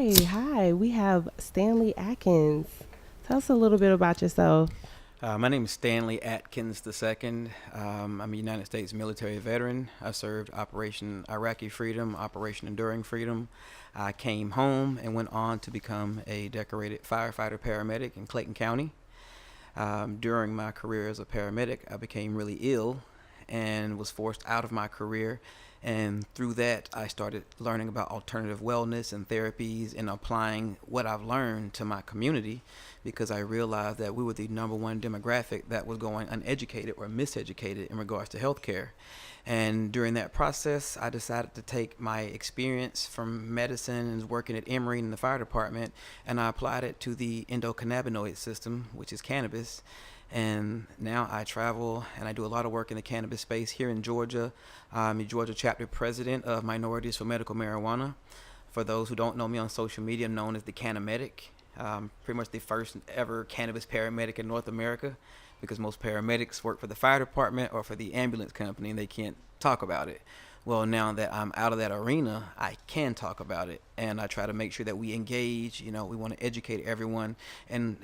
Okay, hi. We have Stanley Atkins. Tell us a little bit about yourself. My name is Stanley Atkins II. I'm a United States military veteran. I served Operation Iraqi Freedom, Operation Enduring Freedom. I came home and went on to become a decorated firefighter paramedic in Clayton County. During my career as a paramedic, I became really ill and was forced out of my career. And through that, I started learning about alternative wellness and therapies and applying what I've learned to my community because I realized that we were the number one demographic that was going uneducated or miseducated in regards to healthcare. And during that process, I decided to take my experience from medicine and working at Emory in the fire department, and I applied it to the endocannabinoid system, which is cannabis. And now I travel and I do a lot of work in the cannabis space here in Georgia. I'm the Georgia chapter president of Minorities for Medical Marijuana. For those who don't know me on social media, I'm known as the Canamedic. Pretty much the first ever cannabis paramedic in North America, because most paramedics work for the fire department or for the ambulance company and they can't talk about it. Well, now that I'm out of that arena, I can talk about it, and I try to make sure that we engage. We want to educate everyone and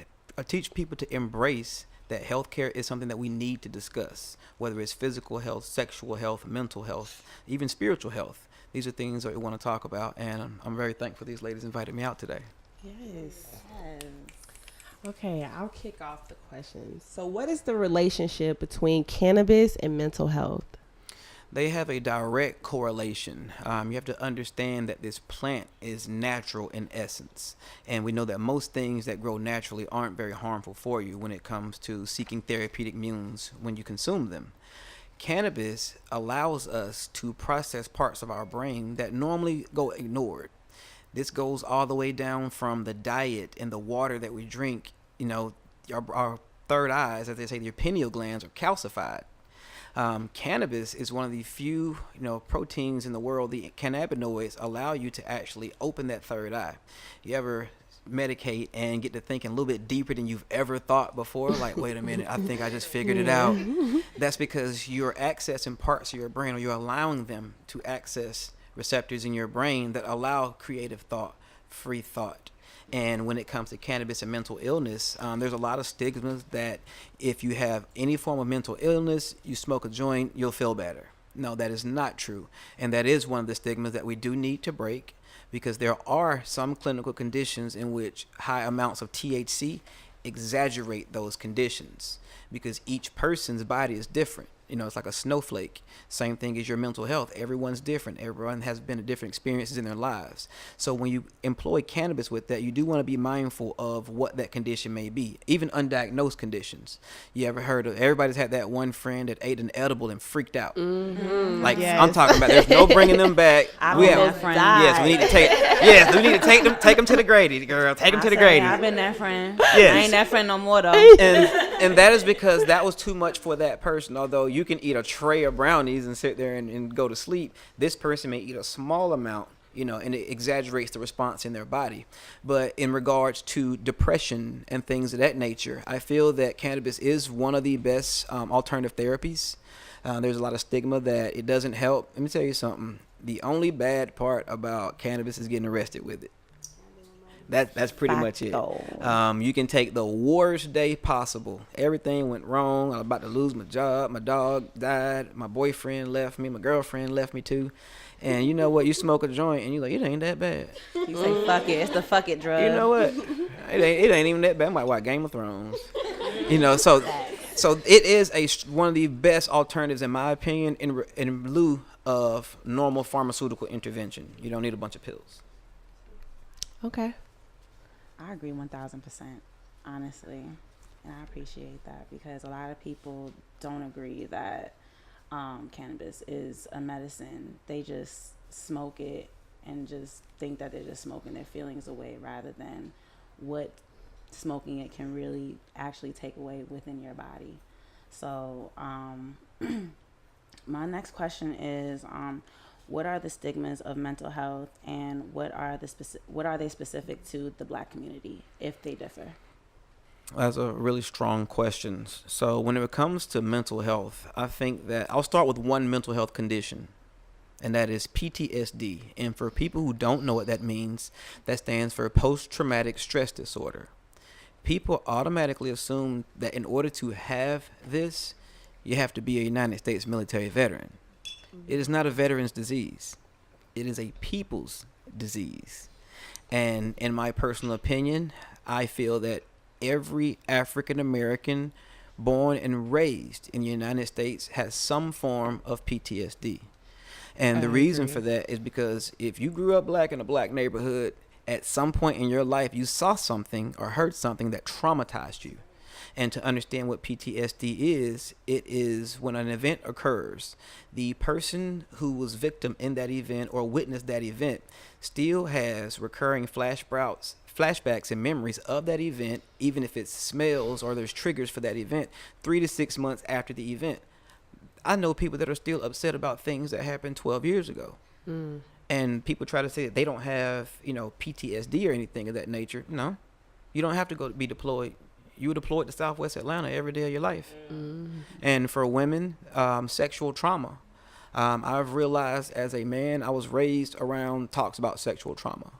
teach people to embrace that healthcare is something that we need to discuss, whether it's physical health, sexual health, mental health, even spiritual health. These are things that we want to talk about, and I'm very thankful these ladies invited me out today. Yes. Okay, I'll kick off the questions. So, what is the relationship between cannabis and mental health? They have a direct correlation. You have to understand that this plant is natural in essence. And we know that most things that grow naturally aren't very harmful for you when it comes to seeking therapeutic means when you consume them. Cannabis allows us to process parts of our brain that normally go ignored. This goes all the way down from the diet and the water that we drink. Our third eyes, as they say, your pineal glands are calcified. Cannabis is one of the few, proteins in the world. The cannabinoids allow you to actually open that third eye. You ever medicate and get to thinking a little bit deeper than you've ever thought before? Like, wait a minute, I think I just figured it out. That's because you're accessing parts of your brain, or you're allowing them to access receptors in your brain that allow creative thought, free thought. And when it comes to cannabis and mental illness, there's a lot of stigmas that if you have any form of mental illness, you smoke a joint, you'll feel better. No, that is not true. And that is one of the stigmas that we do need to break, because there are some clinical conditions in which high amounts of THC exaggerate those conditions, because each person's body is different. It's like a snowflake. Same thing as your mental health. Everyone's different. Everyone has been different experiences in their lives. So when you employ cannabis with that, you do want to be mindful of what that condition may be, even undiagnosed conditions. You ever heard of, everybody's had that one friend that ate an edible and freaked out. Mm-hmm. Like, yes. I'm talking about, there's no bringing them back. I've been that friend. Yes, we need to take them to the Grady, girl. Take them to the Grady. I've been that friend. Yes. I ain't that friend no more, though. And that is because that was too much for that person. Although you can eat a tray of brownies and sit there and go to sleep, this person may eat a small amount, and it exaggerates the response in their body. But in regards to depression and things of that nature, I feel that cannabis is one of the best alternative therapies. There's a lot of stigma that it doesn't help. Let me tell you something. The only bad part about cannabis is getting arrested with it. That's pretty much it. You can take the worst day possible. Everything went wrong. I was about to lose my job. My dog died. My boyfriend left me. My girlfriend left me too. And you know what? You smoke a joint and you're like, it ain't that bad. You say fuck it. It's the fuck it drug. You know what? It ain't even that bad. I might watch Game of Thrones. So it is one of the best alternatives, in my opinion, in lieu of normal pharmaceutical intervention. You don't need a bunch of pills. Okay. I agree 1,000%, honestly. And I appreciate that, because a lot of people don't agree that cannabis is a medicine. They just smoke it and just think that they're just smoking their feelings away, rather than what smoking it can really actually take away within your body. So my next question is, what are the stigmas of mental health, and what are they specific to the Black community, if they differ? That's a really strong question. So when it comes to mental health, I think that I'll start with one mental health condition, and that is PTSD. And for people who don't know what that means, that stands for post-traumatic stress disorder. People automatically assume that in order to have this, you have to be a United States military veteran. It is not a veteran's disease. It is a people's disease. And in my personal opinion, I feel that every African American born and raised in the United States has some form of PTSD. And the reason for that is because if you grew up black in a black neighborhood, at some point in your life, you saw something or heard something that traumatized you. And to understand what PTSD is, it is when an event occurs, the person who was victim in that event or witnessed that event still has recurring flashbacks and memories of that event, even if it's smells or there's triggers for that event, 3 to 6 months after the event. I know people that are still upset about things that happened 12 years ago. And people try to say that they don't have, PTSD or anything of that nature. No, you don't have to go to be deployed. You were deployed to Southwest Atlanta every day of your life. And for women, sexual trauma. I've realized as a man, I was raised around talks about sexual trauma.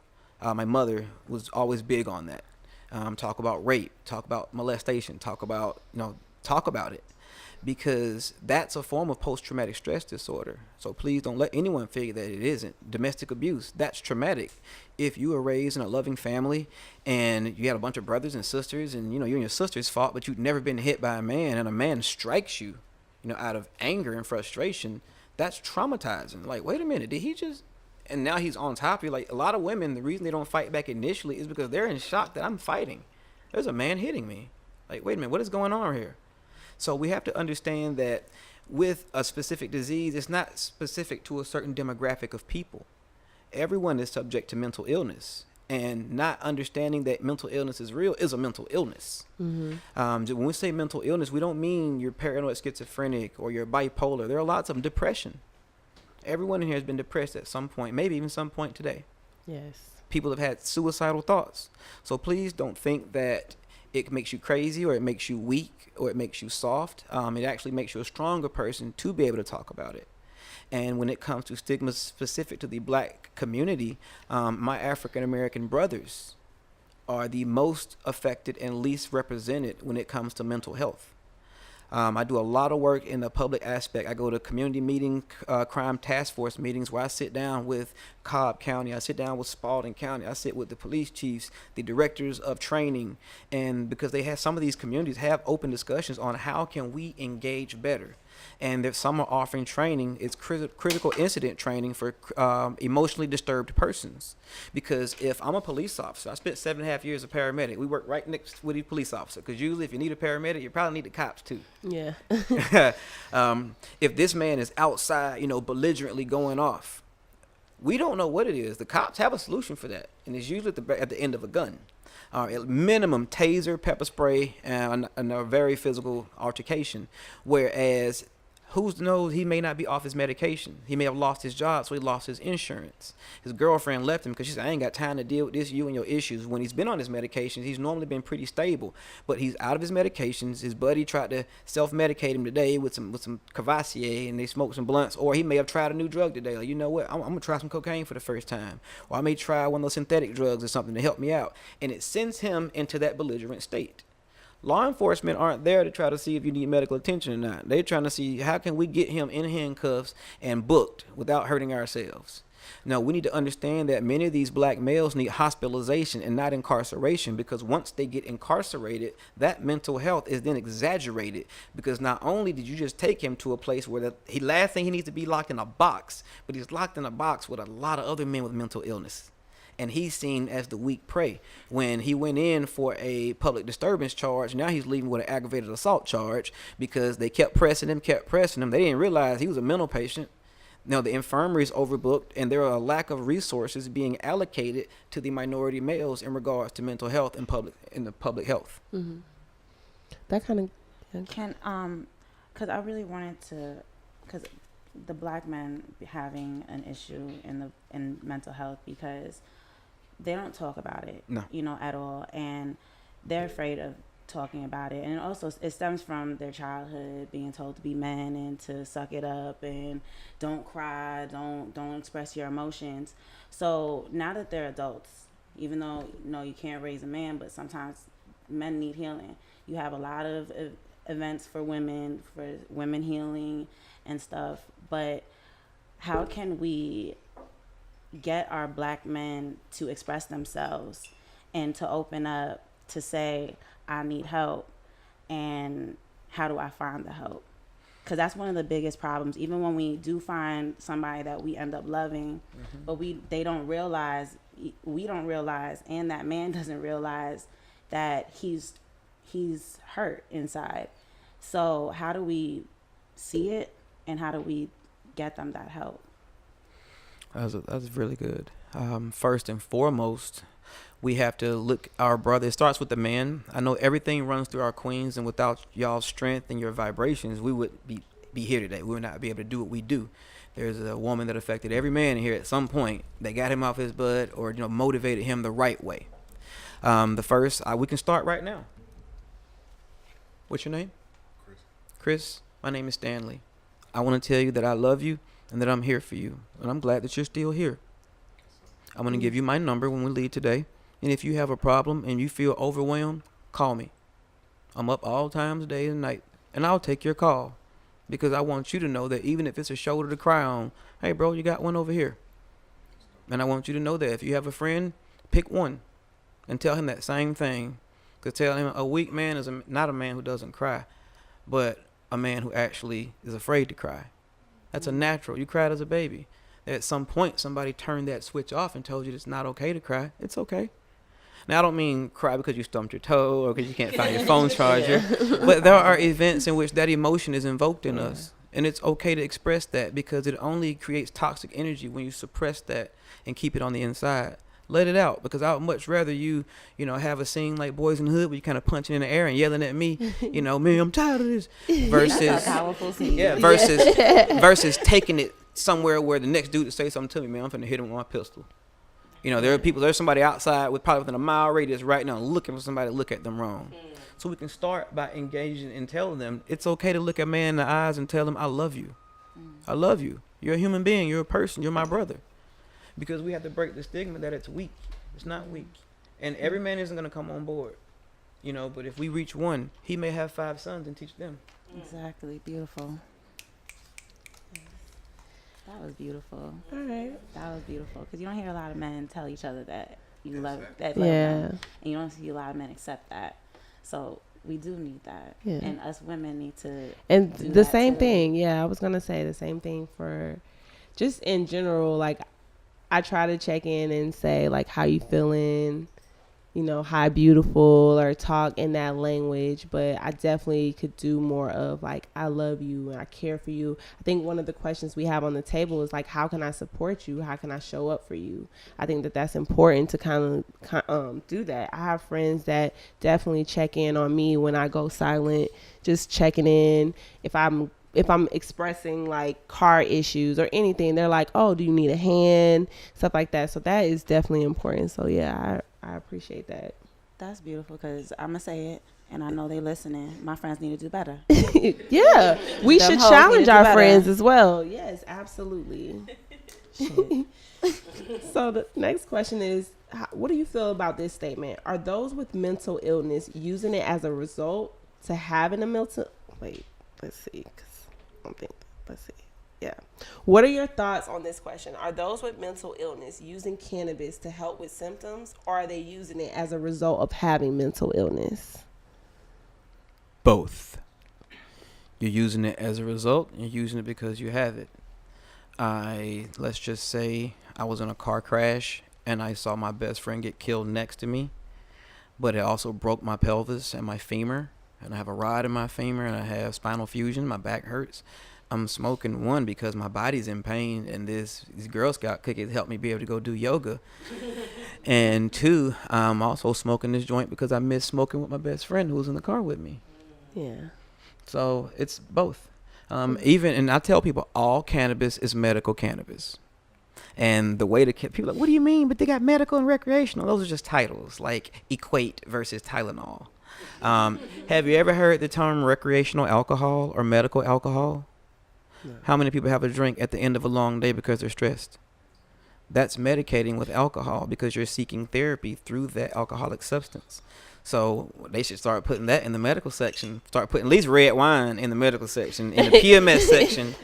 My mother was always big on that. Talk about rape, talk about molestation, talk about it. Because that's a form of post-traumatic stress disorder. So please don't let anyone figure that it isn't. Domestic abuse, that's traumatic. If you were raised in a loving family and you had a bunch of brothers and sisters and, you and your sisters fought, but you'd never been hit by a man and a man strikes you, out of anger and frustration, that's traumatizing. Like, wait a minute, did he just... And now he's on top of you. Like, a lot of women, the reason they don't fight back initially is because they're in shock that I'm fighting. There's a man hitting me. Like, wait a minute, what is going on here? So we have to understand that with a specific disease, it's not specific to a certain demographic of people. Everyone is subject to mental illness, and not understanding that mental illness is real is a mental illness. When we say mental illness, we don't mean you're paranoid schizophrenic or you're bipolar. There are lots of them. Depression. Everyone in here has been depressed at some point, maybe even some point today. Yes. People have had suicidal thoughts. So please don't think that it makes you crazy or it makes you weak or it makes you soft. It actually makes you a stronger person to be able to talk about it. And when it comes to stigma specific to the black community, my African American brothers are the most affected and least represented when it comes to mental health. I do a lot of work in the public aspect. I go to community meeting, crime task force meetings where I sit down with Cobb County. I sit down with Spalding County. I sit with the police chiefs, the directors of training. And because they have, some of these communities have open discussions on how can we engage better. And there, some are offering training. It's critical incident training for emotionally disturbed persons. Because if I'm a police officer, I spent 7.5 years as a paramedic. We work right next with the police officer. Because usually if you need a paramedic, you probably need the cops too. Yeah. If this man is outside, belligerently going off, we don't know what it is. The cops have a solution for that. And it's usually at the end of a gun. At minimum, taser, pepper spray, and a very physical altercation. Whereas, who's to know he may not be off his medication. He may have lost his job, so he lost his insurance. His girlfriend left him because she said, I ain't got time to deal with this, you and your issues. When he's been on his medications, he's normally been pretty stable. But he's out of his medications. His buddy tried to self-medicate him today with some Cavassier, and they smoked some blunts. Or he may have tried a new drug today. Like, you know what, I'm going to try some cocaine for the first time. Or I may try one of those synthetic drugs or something to help me out. And it sends him into that belligerent state. Law enforcement aren't there to try to see if you need medical attention or not. They're trying to see how can we get him in handcuffs and booked without hurting ourselves. Now, we need to understand that many of these black males need hospitalization and not incarceration, because once they get incarcerated, that mental health is then exaggerated, because not only did you just take him to a place where last thing he needs to be locked in a box, but he's locked in a box with a lot of other men with mental illness. And he's seen as the weak prey. When he went in for a public disturbance charge, now he's leaving with an aggravated assault charge because they kept pressing him. They didn't realize he was a mental patient. Now, the infirmary is overbooked, and there are a lack of resources being allocated to the minority males in regards to mental health and the public health. Mm-hmm. That kind of because I really wanted to, because the black men having an issue in mental health, because they don't talk about it, no. At all. And they're afraid of talking about it. And also it stems from their childhood, being told to be men and to suck it up and don't cry, don't express your emotions. So now that they're adults, even though you can't raise a man, but sometimes men need healing. You have a lot of events for women healing and stuff, but how can we get our black men to express themselves and to open up to say, I need help, and how do I find the help? Because that's one of the biggest problems. Even when we do find somebody that we end up loving, but they don't realize, we don't realize, and that man doesn't realize that he's hurt inside. So how do we see it, and how do we get them that help? That's really good. First and foremost, we have to look our brother. It starts with the man. I know everything runs through our queens, and without y'all's strength and your vibrations, we would be here today. We would not be able to do what we do. There's a woman that affected every man here at some point. They got him off his butt, or motivated him the right way. The first, we can start right now. What's your name? Chris. My name is Stanley. I want to tell you that I love you and that I'm here for you, and I'm glad that you're still here. I'm going to give you my number when we leave today, and if you have a problem and you feel overwhelmed, call me. I'm up all times, day and night, and I'll take your call, because I want you to know that even if it's a shoulder to cry on, hey, bro, you got one over here. And I want you to know that if you have a friend, pick one and tell him that same thing. Because tell him a weak man is not a man who doesn't cry, but a man who actually is afraid to cry. That's a natural. You cried as a baby. At some point, somebody turned that switch off and told you it's not okay to cry. It's okay. Now, I don't mean cry because you stumped your toe or because you can't find your phone charger. But there are events in which that emotion is invoked in us. And it's okay to express that, because it only creates toxic energy when you suppress that and keep it on the inside. Let it out, because I would much rather you have a scene like Boys in the Hood where you kind of punching in the air and yelling at me, man, I'm tired of this. Versus, that's a powerful scene. Yeah, versus taking it somewhere where the next dude to say something to me, man, I'm finna hit him with my pistol. There's somebody outside with probably within a mile radius right now looking for somebody to look at them wrong. So we can start by engaging and telling them it's okay to look a man in the eyes and tell him, I love you. I love you. You're a human being. You're a person. You're my brother. Because we have to break the stigma that it's weak. It's not weak. And every man isn't going to come on board. But if we reach one, he may have 5 sons and teach them. Exactly. Beautiful. That was beautiful. All right. That was beautiful. Because you don't hear a lot of men tell each other that you love Yeah. them. And you don't see a lot of men accept that. So we do need that. Yeah. And us women need to And do the that same too. thing. Yeah, I was going to say the same thing for just in general. Like, I try to check in and say, like, how you feeling? Hi, beautiful, or talk in that language. But I definitely could do more of, like, I love you and I care for you. I think one of the questions we have on the table is, like, how can I support you? How can I show up for you? I think that that's important to kind of do that. I have friends that definitely check in on me when I go silent, just checking in. If I'm expressing like car issues or anything, they're like, oh, do you need a hand? Stuff like that. So that is definitely important. So yeah, I appreciate that. That's beautiful, because I'm going to say it, and I know they listening. My friends need to do better. Yeah, we Them should hoes challenge need to do our better. friends as well. Yes, absolutely. So the next question is, what do you feel about this statement? Are those with mental illness using it as a result to having a mental... Wait, let's see. Let's see. Yeah. What are your thoughts on this question? Are those with mental illness using cannabis to help with symptoms, or are they using it as a result of having mental illness? Both. You're using it as a result. You're using it because you have it. Let's just say I was in a car crash and I saw my best friend get killed next to me, but it also broke my pelvis and my femur, and I have a rod in my femur, and I have spinal fusion. My back hurts. I'm smoking, one, because my body's in pain, and these Girl Scout cookies help me be able to go do yoga. And 2, I'm also smoking this joint because I miss smoking with my best friend who was in the car with me. Yeah. So it's both. And I tell people all cannabis is medical cannabis. And the way people are like, what do you mean? But they got medical and recreational. Those are just titles, like Equate versus Tylenol. Have you ever heard the term recreational alcohol or medical alcohol? No. How many people have a drink at the end of a long day because they're stressed? That's medicating with alcohol because you're seeking therapy through that alcoholic substance. So they should start putting that in the medical section. Start putting at least red wine in the medical section, in the PMS section,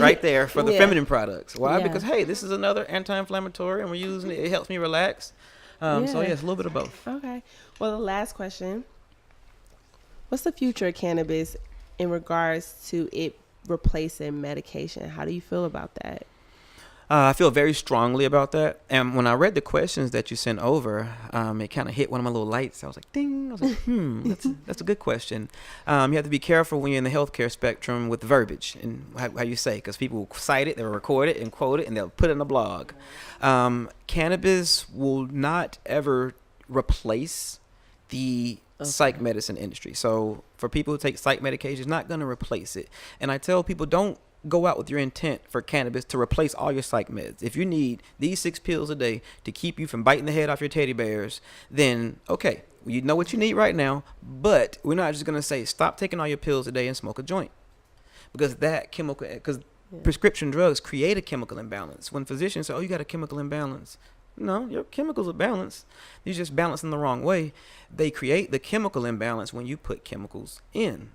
right there for the feminine products. Why? Yeah. Because, hey, this is another anti-inflammatory, and we're using it. It helps me relax. So, yeah, it's a little bit of both. Okay. Well, the last question. What's the future of cannabis in regards to it replacing medication? How do you feel about that? I feel very strongly about that. And when I read the questions that you sent over, it kind of hit one of my little lights. I was like, ding. I was like, that's a good question. You have to be careful when you're in the healthcare spectrum with the verbiage and how you say, because people will cite it, they'll record it and quote it, and they'll put it in a blog. Cannabis will not ever replace the psych medicine industry. So for people who take psych medication, it's not going to replace it. And I tell people, don't go out with your intent for cannabis to replace all your psych meds. If you need these 6 pills a day to keep you from biting the head off your teddy bears, then okay, you know what you need right now, but we're not just going to say stop taking all your pills a day and smoke a joint. Because prescription drugs create a chemical imbalance. When physicians say, oh, you got a chemical imbalance. No, your chemicals are balanced. You're just balanced in the wrong way. They create the chemical imbalance when you put chemicals in.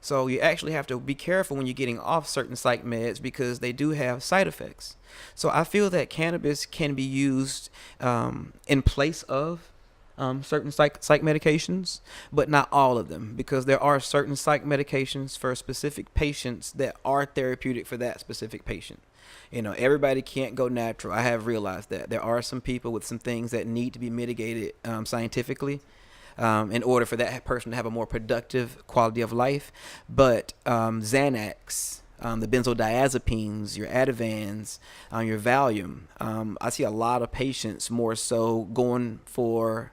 So you actually have to be careful when you're getting off certain psych meds because they do have side effects. So I feel that cannabis can be used in place of certain psych medications, but not all of them, because there are certain psych medications for specific patients that are therapeutic for that specific patient. You know, everybody can't go natural. I have realized that there are some people with some things that need to be mitigated scientifically. In order for that person to have a more productive quality of life. But Xanax, the benzodiazepines, your Ativans, your Valium, I see a lot of patients more so going for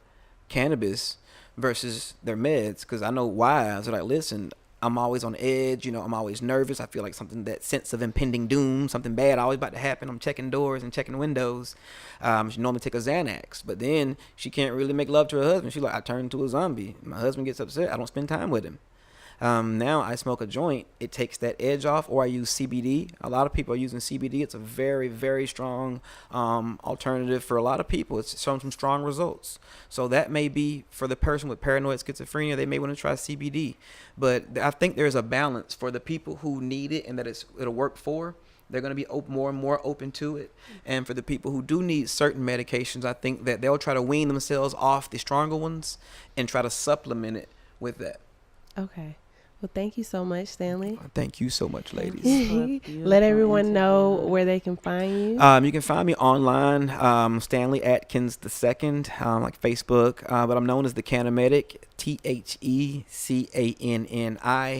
cannabis versus their meds, because I know wives are like, listen, I'm always on edge, I'm always nervous. I feel like that sense of impending doom, something bad always about to happen. I'm checking doors and checking windows. She normally take a Xanax, but then she can't really make love to her husband. She's like, I turn into a zombie. My husband gets upset. I don't spend time with him. Now I smoke a joint. It takes that edge off, or I use CBD. A lot of people are using CBD. It's a very, very strong alternative for a lot of people. It's shown some strong results. So that may be for the person with paranoid schizophrenia. They may want to try CBD. But I think there's a balance for the people who need it and that it'll work for. They're going to be more and more open to it. And for the people who do need certain medications, I think that they'll try to wean themselves off the stronger ones and try to supplement it with that. Okay. Well, thank you so much, Stanley. Thank you so much, ladies. Let everyone know where they can find you. You can find me online, Stanley Atkins II, like Facebook, but I'm known as the Canamedic, TheCannimedic.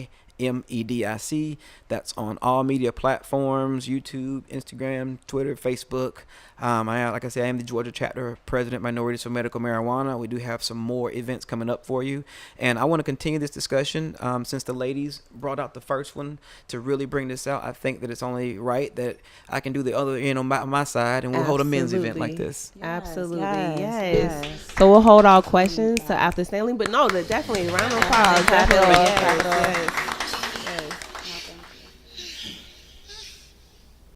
That's on all media platforms, YouTube, Instagram, Twitter, Facebook. Like I said, I am the Georgia chapter president, Minorities for Medical Marijuana. We do have some more events coming up for you. And I want to continue this discussion since the ladies brought out the first one to really bring this out. I think that it's only right that I can do the other end on my side, and we'll hold a men's event like this. Yes, absolutely. Yes. So we'll hold all questions to after Stanley. But no, definitely round of applause. Definitely. Yes.